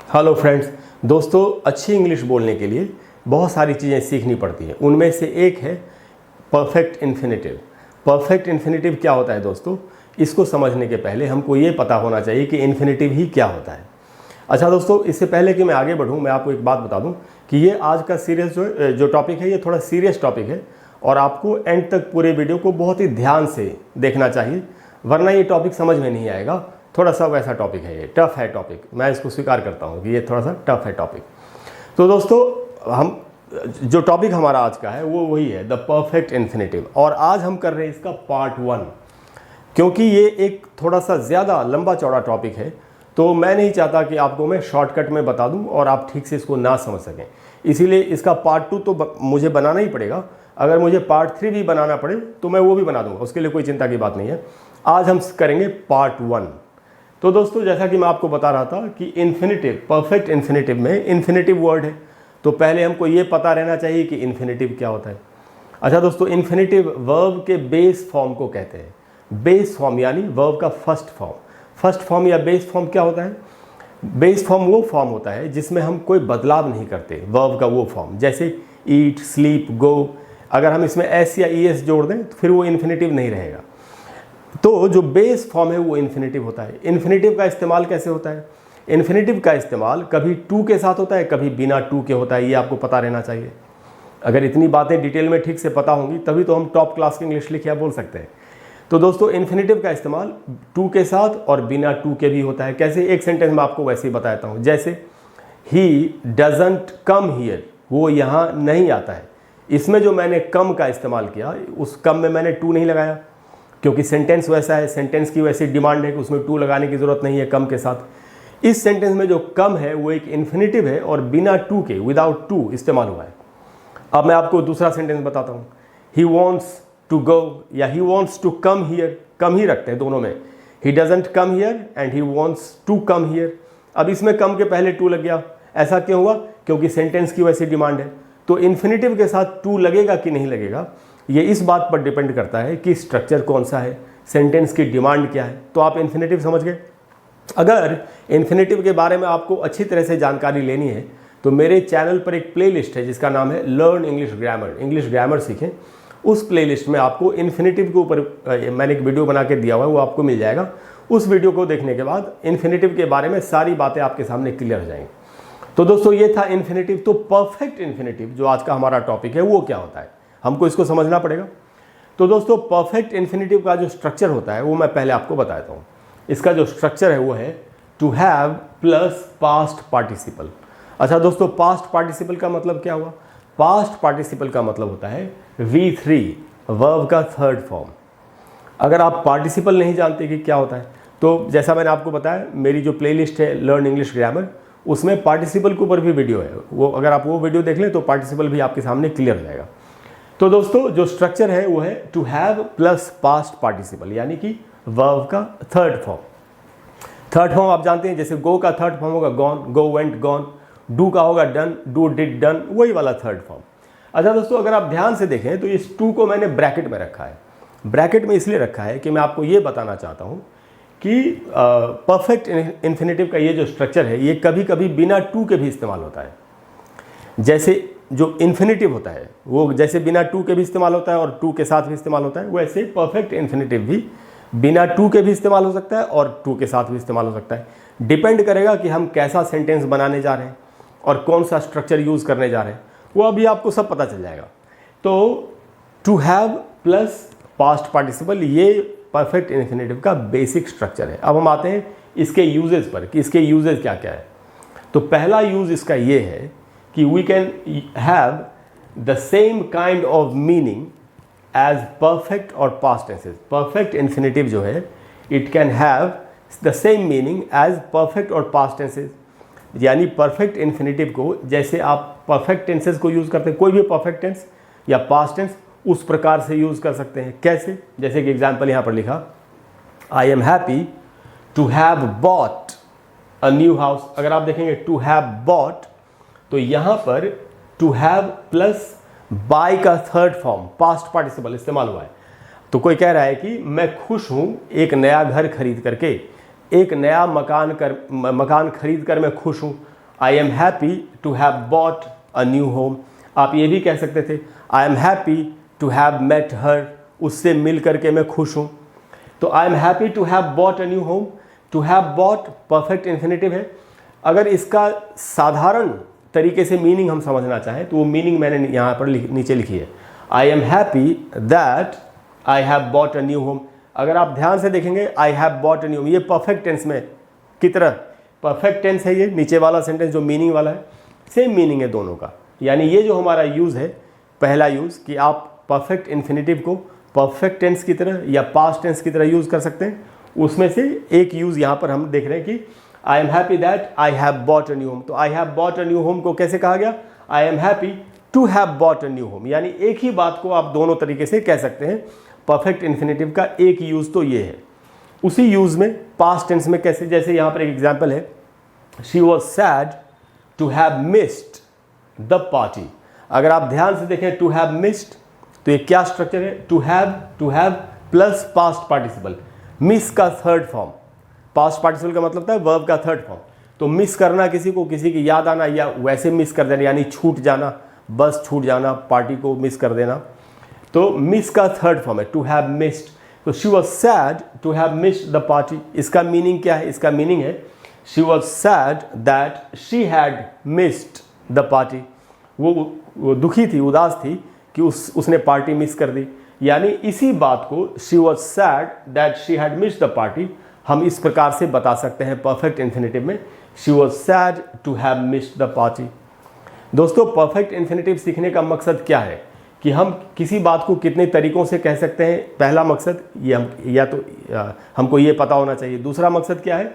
Hello friends, दोस्तों अच्छी English बोलने के लिए बहुत सारी चीज़ें सीखनी पड़ती हैं। उनमें से एक है परफेक्ट इन्फिनेटिव। परफेक्ट इन्फिनेटिव क्या होता है दोस्तों, इसको समझने के पहले हमको ये पता होना चाहिए कि इन्फिनेटिव ही क्या होता है। अच्छा दोस्तों, इससे पहले कि मैं आगे बढ़ूँ, मैं आपको एक बात बता दूँ कि ये आज का सीरियस जो टॉपिक है, ये थोड़ा सीरियस टॉपिक है और आपको एंड तक पूरे वीडियो को बहुत ही ध्यान से देखना चाहिए, वरना ये टॉपिक समझ में नहीं आएगा। थोड़ा सा वैसा टॉपिक है, ये टफ है टॉपिक, मैं इसको स्वीकार करता हूँ कि ये थोड़ा सा टफ है टॉपिक। तो दोस्तों, हम जो टॉपिक हमारा आज का है वो वही है द परफेक्ट इन्फिनेटिव, और आज हम कर रहे हैं इसका पार्ट 1। क्योंकि ये एक थोड़ा सा ज़्यादा लंबा चौड़ा टॉपिक है, तो मैं नहीं चाहता कि आपको मैं शॉर्टकट में बता दूं और आप ठीक से इसको ना समझ सकें। इसीलिए इसका पार्ट 2 तो मुझे बनाना ही पड़ेगा। अगर मुझे पार्ट 3 भी बनाना पड़े तो मैं वो भी बना दूंगा, उसके लिए कोई चिंता की बात नहीं है। आज हम करेंगे पार्ट 1। तो दोस्तों, जैसा कि मैं आपको बता रहा था कि इन्फिनेटिव, परफेक्ट इन्फिनेटिव में इन्फिनेटिव वर्ड है, तो पहले हमको ये पता रहना चाहिए कि इन्फिनेटिव क्या होता है। अच्छा दोस्तों, इन्फिनेटिव वर्ब के बेस फॉर्म को कहते हैं। बेस फॉर्म यानी वर्ब का फर्स्ट फॉर्म। फर्स्ट फॉर्म या बेस फॉर्म क्या होता है? बेस फॉर्म वो फॉर्म होता है जिसमें हम कोई बदलाव नहीं करते, वर्ब का वो फॉर्म, जैसे ईट, स्लीप, गो। अगर हम इसमें एस या ई एस जोड़ दें तो फिर वो इन्फिनेटिव नहीं रहेगा। तो जो बेस फॉर्म है वो इन्फिनेटिव होता है। इन्फिनेटिव का इस्तेमाल कैसे होता है? इन्फिनेटिव का इस्तेमाल कभी टू के साथ होता है, कभी बिना टू के होता है। ये आपको पता रहना चाहिए। अगर इतनी बातें डिटेल में ठीक से पता होंगी तभी तो हम टॉप क्लास की इंग्लिश लिख या बोल सकते हैं। तो दोस्तों, इन्फिनेटिव का इस्तेमाल टू के साथ और बिना टू के भी होता है। कैसे? एक सेंटेंस में आपको वैसे ही बताता हूँ। जैसे ही डजंट कम हियर, वो यहाँ नहीं आता है। इसमें जो मैंने कम का इस्तेमाल किया, उस कम में मैंने टू नहीं लगाया, क्योंकि सेंटेंस वैसा है, सेंटेंस की वैसी डिमांड है कि उसमें टू लगाने की ज़रूरत नहीं है कम के साथ। इस सेंटेंस में जो कम है वो एक इन्फिनेटिव है और बिना टू के, विदाउट टू इस्तेमाल हुआ है। अब मैं आपको दूसरा सेंटेंस बताता हूँ। ही वॉन्ट्स टू गो या he wants to come here, कम ही रखते हैं दोनों में। He doesn't come here and he wants to come here. अब इसमें कम के पहले टू लग गया। ऐसा क्यों हुआ? क्योंकि सेंटेंस की वैसी डिमांड है। तो इन्फिनेटिव के साथ टू लगेगा कि नहीं लगेगा, ये इस बात पर डिपेंड करता है कि स्ट्रक्चर कौन सा है, सेंटेंस की डिमांड क्या है। तो आप इन्फिनेटिव समझ गए। अगर इन्फिनेटिव के बारे में आपको अच्छी तरह से जानकारी लेनी है तो मेरे चैनल पर एक प्लेलिस्ट है जिसका नाम है learn English grammar, English grammar सीखें। उस प्लेलिस्ट में आपको इन्फिनेटिव के ऊपर मैंने एक वीडियो बना के दिया हुआ है, वो आपको मिल जाएगा। उस वीडियो को देखने के बाद इन्फिनेटिव के बारे में सारी बातें आपके सामने क्लियर हो जाएंगी। तो दोस्तों, ये था इन्फिनेटिव। तो परफेक्ट इन्फिनेटिव जो आज का हमारा टॉपिक है वो क्या होता है, हमको इसको समझना पड़ेगा। तो दोस्तों, परफेक्ट इन्फिनेटिव का जो स्ट्रक्चर होता है वो मैं पहले आपको बताता हूँ। इसका जो स्ट्रक्चर है वो है to have plus past participle. अच्छा दोस्तों, पास्ट पार्टिसिपल का मतलब क्या हुआ? पास्ट पार्टिसिपल का मतलब होता है V3, वर्ब का थर्ड फॉर्म। अगर आप पार्टिसिपल नहीं जानते कि क्या होता है, तो जैसा मैंने आपको बताया, मेरी जो प्लेलिस्ट है लर्न इंग्लिश ग्रामर, उसमें पार्टिसिपल के ऊपर भी वीडियो है। वो अगर आप वो वीडियो देख लें तो पार्टिसिपल भी आपके सामने क्लियर हो जाएगा। तो दोस्तों, जो स्ट्रक्चर है वो है to have plus past participle, यानी कि वर्ब का थर्ड फॉर्म। थर्ड फॉर्म आप जानते हैं, जैसे गो का थर्ड फॉर्म होगा gone, go went gone. Do का होगा डन, डू डिड डन, वही वाला थर्ड फॉर्म। अच्छा दोस्तों, अगर आप ध्यान से देखें तो इस टू को मैंने ब्रैकेट में रखा है। ब्रैकेट में इसलिए रखा है कि मैं आपको ये बताना चाहता हूँ कि परफेक्ट इन्फिनेटिव का ये जो स्ट्रक्चर है ये कभी कभी बिना टू के भी इस्तेमाल होता है। जैसे जो इन्फिनेटिव होता है वो जैसे बिना टू के भी इस्तेमाल होता है और टू के साथ भी इस्तेमाल होता है, वैसे परफेक्ट इन्फिनेटिव भी बिना टू के भी इस्तेमाल हो सकता है और टू के साथ भी इस्तेमाल हो सकता है। डिपेंड करेगा कि हम कैसा सेंटेंस बनाने जा रहे हैं और कौन सा स्ट्रक्चर यूज़ करने जा रहे हैं, वो अभी आपको सब पता चल जाएगा। तो to have plus past participle, ये परफेक्ट इन्फिनेटिव का बेसिक स्ट्रक्चर है। अब हम आते हैं इसके यूजेस पर कि इसके यूजेस क्या क्या है। तो पहला यूज़ इसका ये है कि we can have the same kind of meaning as perfect और पास्ट टेंसेस। परफेक्ट इन्फिनेटिव जो है it can have the same meaning as perfect और पास्ट टेंसेस। यानी परफेक्ट इन्फिनेटिव को जैसे आप परफेक्ट टेंसेस को यूज़ करते हैं, कोई भी परफेक्ट टेंस या पास्ट टेंस, उस प्रकार से यूज़ कर सकते हैं। कैसे? जैसे कि एग्जाम्पल यहाँ पर लिखा, I am happy to have bought a new house. अगर आप देखेंगे टू हैव बॉट, तो यहाँ पर टू हैव प्लस बाय का थर्ड फॉर्म पास्ट पार्टिसिपल इस्तेमाल हुआ है। तो कोई कह रहा है कि मैं खुश हूँ एक नया घर खरीद करके, एक नया मकान खरीद कर मैं खुश हूँ, I am happy to have bought a new home. आप ये भी कह सकते थे I am happy to have met her, उससे मिल करके मैं खुश हूँ। तो I am happy to have bought a new home, to have bought perfect infinitive है। अगर इसका साधारण तरीके से मीनिंग हम समझना चाहें तो वो मीनिंग मैंने यहाँ पर नीचे लिखी है, आई am happy that I have bought a new home. अगर आप ध्यान से देखेंगे आई have bought a new home, ये परफेक्ट टेंस में की तरह परफेक्ट टेंस है। ये नीचे वाला सेंटेंस जो मीनिंग वाला है सेम मीनिंग है दोनों का। यानी ये जो हमारा यूज़ है, पहला यूज़ कि आप परफेक्ट इन्फिनेटिव को परफेक्ट टेंस की तरह या पास्ट टेंस की तरह यूज़ कर सकते हैं, उसमें से एक यूज़ यहाँ पर हम देख रहे हैं कि I am happy that I have bought a new home. तो I have bought a new home को कैसे कहा गया, I am happy to have bought a new home. यानी एक ही बात को आप दोनों तरीके से कह सकते हैं। परफेक्ट इन्फिनेटिव का एक यूज़ तो ये है। उसी यूज़ में पास्ट टेंस में कैसे, जैसे यहाँ पर एक एग्जाम्पल है, she was sad to have missed the party. अगर आप ध्यान से देखें टू हैव मिस्ड तो ये क्या स्ट्रक्चर है, to have plus past participle, miss का थर्ड फॉर्म। पास्ट पार्टिसिपल का मतलब था वर्ब का थर्ड फॉर्म। तो मिस करना किसी को, किसी की याद आना या वैसे मिस कर देना, यानी छूट जाना, बस छूट जाना, पार्टी को मिस कर देना। तो मिस का थर्ड फॉर्म है टू हैव मिस्ड। तो she was sad to have missed the party. इसका मीनिंग क्या है, इसका मीनिंग है she was sad that she had missed the party. वो दुखी थी, उदास थी कि उसने पार्टी मिस कर दी। यानी इसी बात को she was sad that she had missed the party हम इस प्रकार से बता सकते हैं परफेक्ट इन्फिनेटिव में, she was sad to have missed the party. दोस्तों परफेक्ट इन्फिनेटिव सीखने का मकसद क्या है कि हम किसी बात को कितने तरीक़ों से कह सकते हैं। पहला मकसद ये हमको ये पता होना चाहिए। दूसरा मकसद क्या है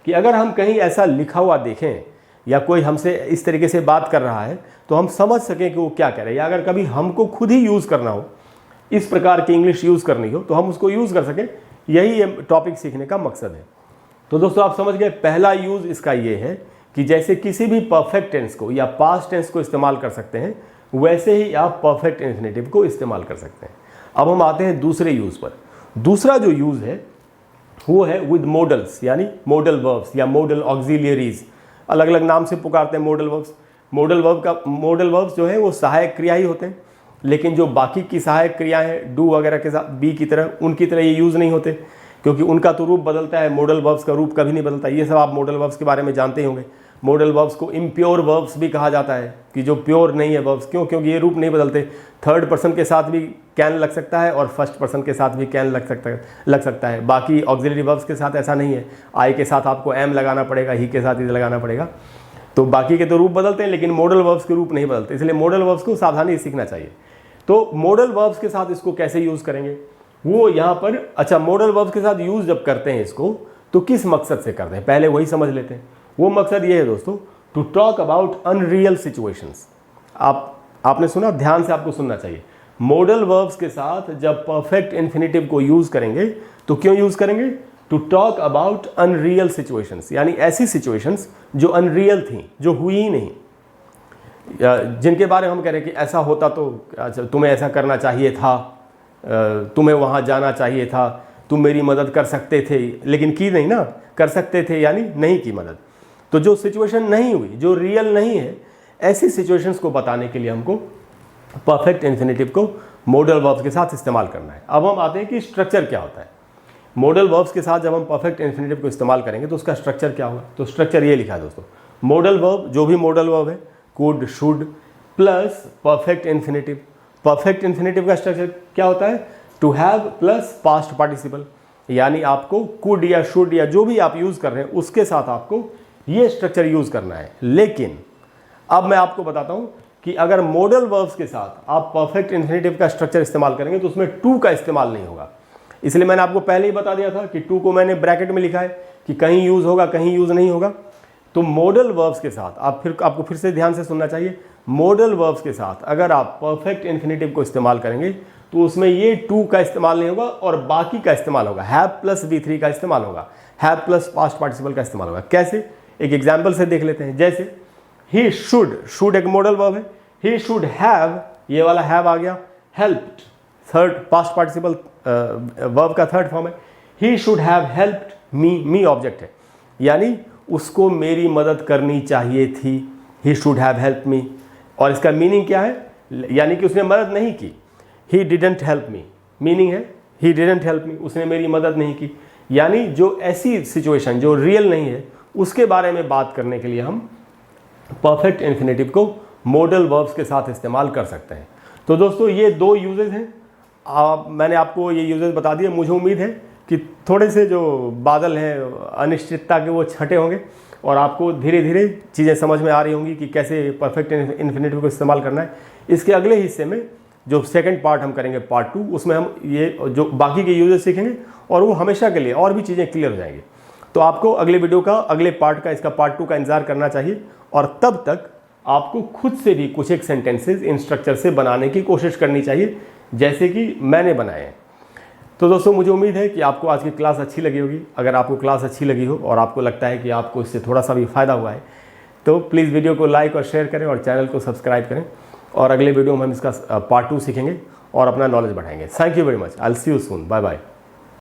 कि अगर हम कहीं ऐसा लिखा हुआ देखें या कोई हमसे इस तरीके से बात कर रहा है तो हम समझ सकें कि वो क्या कह रहे हैं, या अगर कभी हमको खुद ही यूज़ करना हो, इस प्रकार की इंग्लिश यूज़ करनी हो तो हम उसको यूज़ कर सकें। यही ये टॉपिक सीखने का मकसद है। तो दोस्तों आप समझ गए, पहला यूज़ इसका ये है कि जैसे किसी भी परफेक्ट टेंस को या पास्ट टेंस को इस्तेमाल कर सकते हैं, वैसे ही आप परफेक्ट इन्फिनेटिव को इस्तेमाल कर सकते हैं। अब हम आते हैं दूसरे यूज़ पर। दूसरा जो यूज़ है वो है विद मॉडल्स, यानी मॉडल वर्ब्स या मॉडल ऑक्सिलियरीज। अलग अलग नाम से पुकारते हैं मॉडल वर्ब्स। मॉडल वर्ब्स जो है वो सहायक क्रिया ही होते हैं, लेकिन जो बाकी की सहायक क्रियाएं हैं डू वगैरह के साथ बी की तरह, उनकी तरह ये यूज़ नहीं होते, क्योंकि उनका तो रूप बदलता है, मॉडल वर्ब्स का रूप कभी नहीं बदलता। ये सब आप मॉडल वर्ब्स के बारे में जानते ही होंगे। मॉडल वर्ब्स को इम्प्योर वर्ब्स भी कहा जाता है कि जो प्योर नहीं है वर्ब्स। क्यों? क्योंकि ये रूप नहीं बदलते। थर्ड पर्सन के साथ भी कैन लग सकता है और फर्स्ट पर्सन के साथ भी कैन लग सकता है। बाकी ऑक्सिलरी वर्ब्स के साथ ऐसा नहीं है। आई के साथ आपको एम लगाना पड़ेगा, ही के साथ ही लगाना पड़ेगा। तो बाकी के तो रूप बदलते हैं, लेकिन मॉडल वर्ब्स के रूप नहीं बदलते। इसलिए मॉडल वर्ब्स को सावधानी सीखना चाहिए। तो मॉडल वर्ब्स के साथ इसको कैसे यूज़ करेंगे वो यहाँ पर, अच्छा मॉडल वर्ब्स के साथ यूज़ जब करते हैं इसको तो किस मकसद से करते हैं, पहले वही समझ लेते हैं। वो मकसद ये है दोस्तों, to talk about unreal situations. आपने सुना, ध्यान से आपको सुनना चाहिए। मॉडल वर्ब्स के साथ जब परफेक्ट इन्फिनेटिव को यूज़ करेंगे तो क्यों यूज़ करेंगे, to talk about unreal situations, यानी ऐसी सिचुएशंस जो अनरियल थी, जो हुई ही नहीं, जिनके बारे में हम कह रहे हैं कि ऐसा होता तो तुम्हें ऐसा करना चाहिए था, तुम्हें वहाँ जाना चाहिए था, तुम मेरी मदद कर सकते थे, लेकिन की नहीं ना, कर सकते थे यानी नहीं की मदद। तो जो सिचुएशन नहीं हुई, जो रियल नहीं है, ऐसी सिचुएशंस को बताने के लिए हमको परफेक्ट इन्फिनेटिव को मॉडल वर्ब्स के साथ इस्तेमाल करना है। अब हम आते हैं कि स्ट्रक्चर क्या होता है। मॉडल वर्ब्स के साथ जब हम परफेक्ट इन्फिनेटिव को इस्तेमाल करेंगे तो उसका स्ट्रक्चर क्या होगा। तो स्ट्रक्चर ये लिखा है दोस्तों, मॉडल वर्ब, जो भी मॉडल वर्ब है, could, should plus perfect infinitive. Perfect infinitive का स्ट्रक्चर क्या होता है, to have plus past participle, यानी आपको कुड या शुड या जो भी आप यूज़ कर रहे हैं उसके साथ आपको ये स्ट्रक्चर यूज़ करना है। लेकिन अब मैं आपको बताता हूँ कि अगर मॉडल वर्ब्स के साथ आप परफेक्ट इन्फिनेटिव का स्ट्रक्चर इस्तेमाल करेंगे तो उसमें टू का इस्तेमाल नहीं होगा। इसलिए मैंने आपको पहले ही बता दिया था कि टू को मैंने ब्रैकेट में लिखा है कि कहीं यूज़ होगा, कहीं यूज़ नहीं होगा। तो मॉडल वर्ब्स के साथ आपको फिर से ध्यान से सुनना चाहिए। मॉडल वर्ब्स के साथ अगर आप परफेक्ट इन्फिनेटिव को इस्तेमाल करेंगे तो उसमें ये टू का इस्तेमाल नहीं होगा और बाकी का इस्तेमाल होगा, हैव प्लस V3 का इस्तेमाल होगा, हैव प्लस पास्ट पार्टिसिपल का इस्तेमाल होगा। कैसे, एक एग्जाम्पल से देख लेते हैं। जैसे ही शुड एक मॉडल वर्ब है, ही शुड हैव, ये वाला हैव आ गया, helped third past participle verb का थर्ड फॉर्म है, he should have helped me, me object है, यानी उसको मेरी मदद करनी चाहिए थी, he should have help me. और इसका मीनिंग क्या है, यानी कि उसने मदद नहीं की, he didn't help me, meaning है ही डिडंट हेल्प मी, उसने मेरी मदद नहीं की। यानी जो ऐसी सिचुएशन जो रियल नहीं है उसके बारे में बात करने के लिए हम परफेक्ट इन्फिनेटिव को मॉडल वर्ब्स के साथ इस्तेमाल कर सकते हैं। तो दोस्तों ये दो यूजेस हैं, मैंने आपको ये यूजेस बता दिए। मुझे उम्मीद है कि थोड़े से जो बादल हैं अनिश्चितता के वो छटे होंगे और आपको धीरे धीरे चीज़ें समझ में आ रही होंगी कि कैसे परफेक्ट इन्फिनेटिव को इस्तेमाल करना है। इसके अगले हिस्से में जो सेकंड पार्ट हम करेंगे पार्ट 2, उसमें हम ये जो बाकी के यूजेस सीखेंगे और वो हमेशा के लिए और भी चीज़ें क्लियर हो जाएंगी। तो आपको अगले वीडियो का अगले पार्ट का इसका पार्ट 2 का इंतजार करना चाहिए और तब तक आपको खुद से भी कुछ एक सेंटेंसेस इन स्ट्रक्चर से बनाने की कोशिश करनी चाहिए जैसे कि मैंने बनाए हैं। तो दोस्तों मुझे उम्मीद है कि आपको आज की क्लास अच्छी लगी होगी। अगर आपको क्लास अच्छी लगी हो और आपको लगता है कि आपको इससे थोड़ा सा भी फ़ायदा हुआ है तो प्लीज़ वीडियो को लाइक और शेयर करें और चैनल को सब्सक्राइब करें। और अगले वीडियो में हम इसका पार्ट 2 सीखेंगे और अपना नॉलेज बढ़ाएंगे। Thank you very much. I will see you soon. Bye bye.